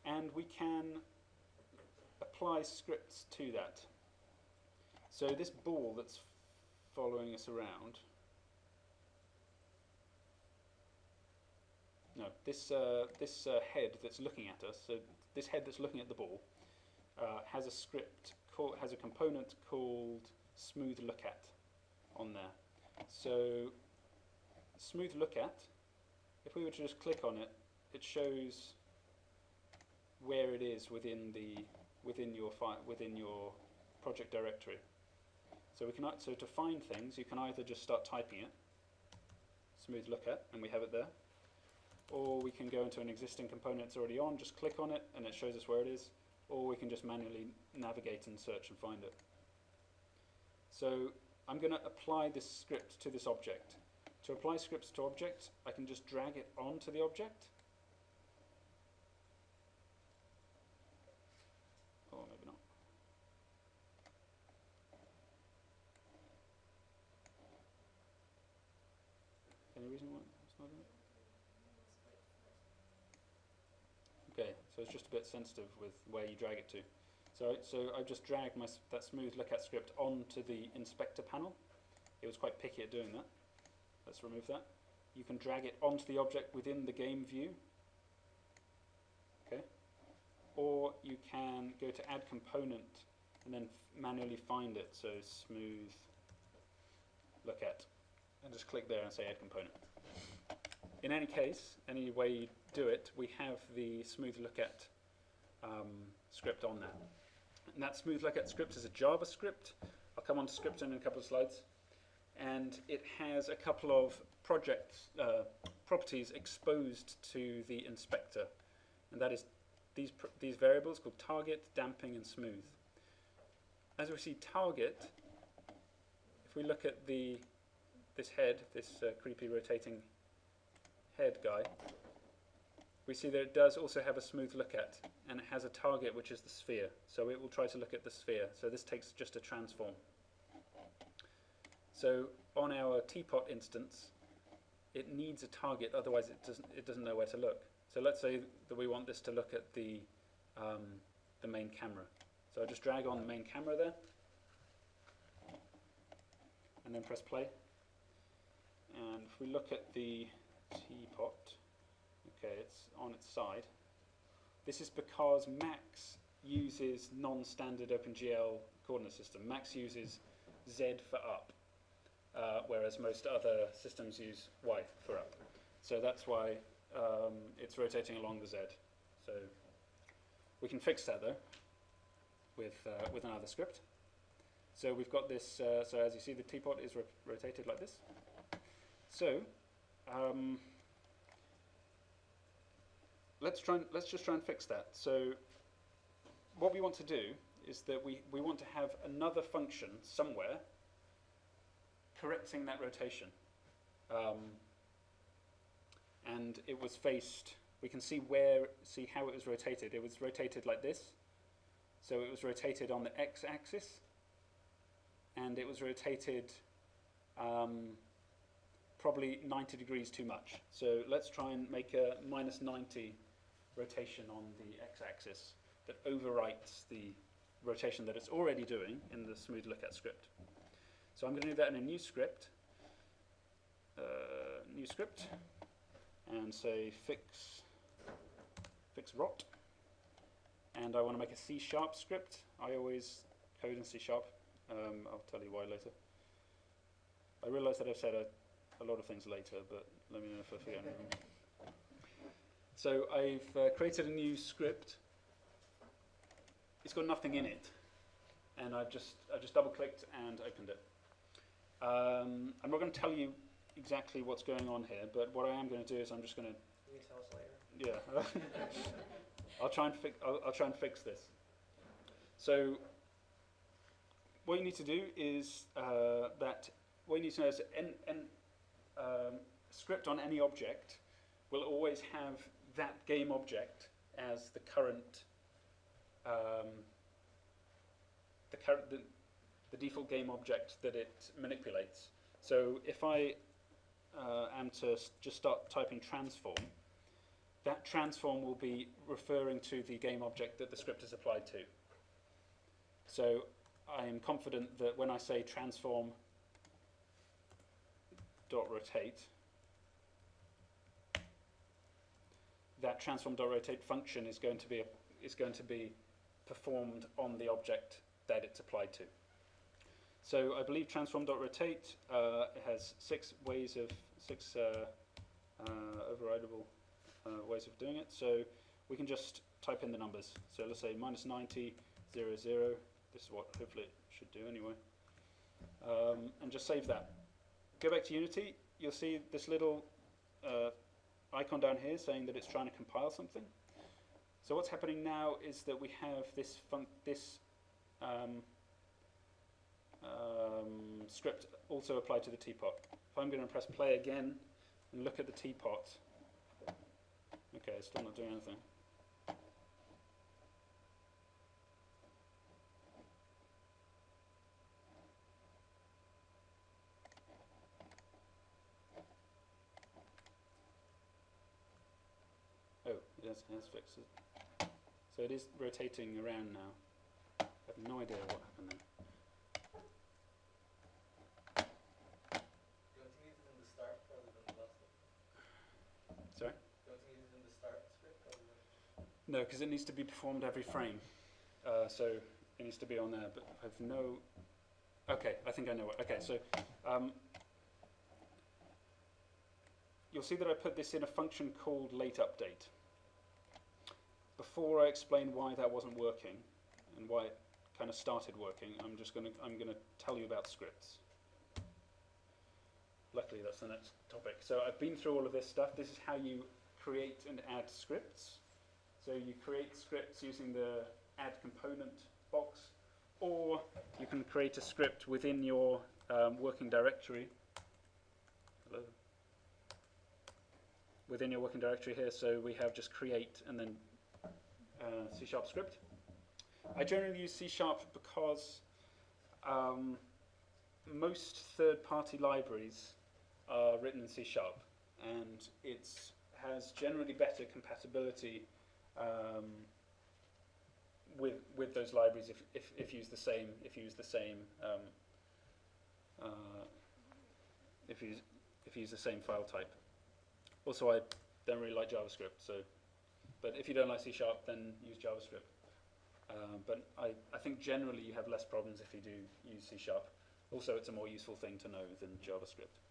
and we can apply scripts to that. So this ball that's following us around, no, this head that's looking at us, so this head that's looking at the ball, has a script, has a component called smooth look at on there. So smooth look at, if we were to just click on it, it shows where it is within your project directory. So to find things, you can either just start typing it, smooth look at, and we have it there, or we can go into an existing component that's already on, just click on it, and it shows us where it is, or we can just manually navigate and search and find it. So I'm going to apply this script to this object. To apply scripts to objects, I can just drag it onto the object. Or maybe not. Any reason why it's not doing it? Okay, so it's just a bit sensitive with where you drag it to. So I just dragged that smooth look at script onto the inspector panel. It was quite picky at doing that. Let's remove that. You can drag it onto the object within the game view. Okay. Or you can go to add component and then manually find it. So smooth look at, and just click there and say add component. In any case, any way you do it, we have the smooth look at script on there. And that smooth look at script is a JavaScript. I'll come on to script in a couple of slides. And it has a couple of properties exposed to the inspector, and that is these variables called target, damping, and smooth. As we see target, if we look at this head, this creepy rotating head guy, we see that it does also have a smooth look at, and it has a target which is the sphere. So it will try to look at the sphere. So this takes just a transform. So on our teapot instance, it needs a target, otherwise it doesn't know where to look. So let's say that we want this to look at the main camera. So I just drag on the main camera there, and then press play. And if we look at the teapot, okay, it's on its side. This is because Max uses non-standard OpenGL coordinate system. Max uses Z for up. Whereas most other systems use Y for up. So that's why it's rotating along the Z. So we can fix that though with another script. So we've got this, so as you see the teapot is rotated like this. So let's just try and fix that. So what we want to do is that we want to have another function somewhere correcting that rotation. And it was faced, we can see how it was rotated. It was rotated like this. So it was rotated on the x-axis, and it was rotated probably 90 degrees too much. So let's try and make a -90 rotation on the x-axis that overwrites the rotation that it's already doing in the smooth look at script. So I'm going to do that in a new script, and say fix rot, and I want to make a C# script. I always code in C#. I'll tell you why later. I realise that I've said a lot of things later, but let me know if I forget anything. So I've created a new script. It's got nothing in it, and I've just double-clicked and opened it. I'm not going to tell you exactly what's going on here, but what I am going to do is I'm just going to. You can tell us later. Yeah, I'll try and fix this. So what you need to do is what you need to know is script on any object will always have that game object as the current the default game object that it manipulates. So if I am to just start typing transform, that transform will be referring to the game object that the script is applied to. So I am confident that when I say transform dot rotate, that transform dot rotate function is going to be performed on the object that it's applied to. So I believe transform dot rotate has six overridable ways of doing it. So we can just type in the numbers. So let's say -90, 0, 0. This is what hopefully it should do anyway. And just save that. Go back to Unity. You'll see this little icon down here saying that it's trying to compile something. So what's happening now is that we have this script also applied to the teapot. If I'm going to press play again and look at the teapot, okay, it's still not doing anything. Oh, it has fixed it. So it is rotating around now. I have no idea what happened there. Don't you need it in the start rather than the last one? Sorry? Don't you need it in the start script rather than... No, because it needs to be performed every frame. So it needs to be on there, but I have no... Okay, I think I know what. Okay, so you'll see that I put this in a function called late update. Before I explain why that wasn't working and why it kind of started working, I'm going to tell you about scripts. Luckily, that's the next topic. So I've been through all of this stuff. This is how you create and add scripts. So you create scripts using the add component box, or you can create a script within your working directory. Hello. Within your working directory here, so we have just create and then C# script. I generally use C# because most third-party libraries are written in C#, and it has generally better compatibility with those libraries if you use the same file type. Also, I don't really like JavaScript, so. But if you don't like C#, then use JavaScript. But I think generally you have less problems if you do use C#. Also, it's a more useful thing to know than JavaScript.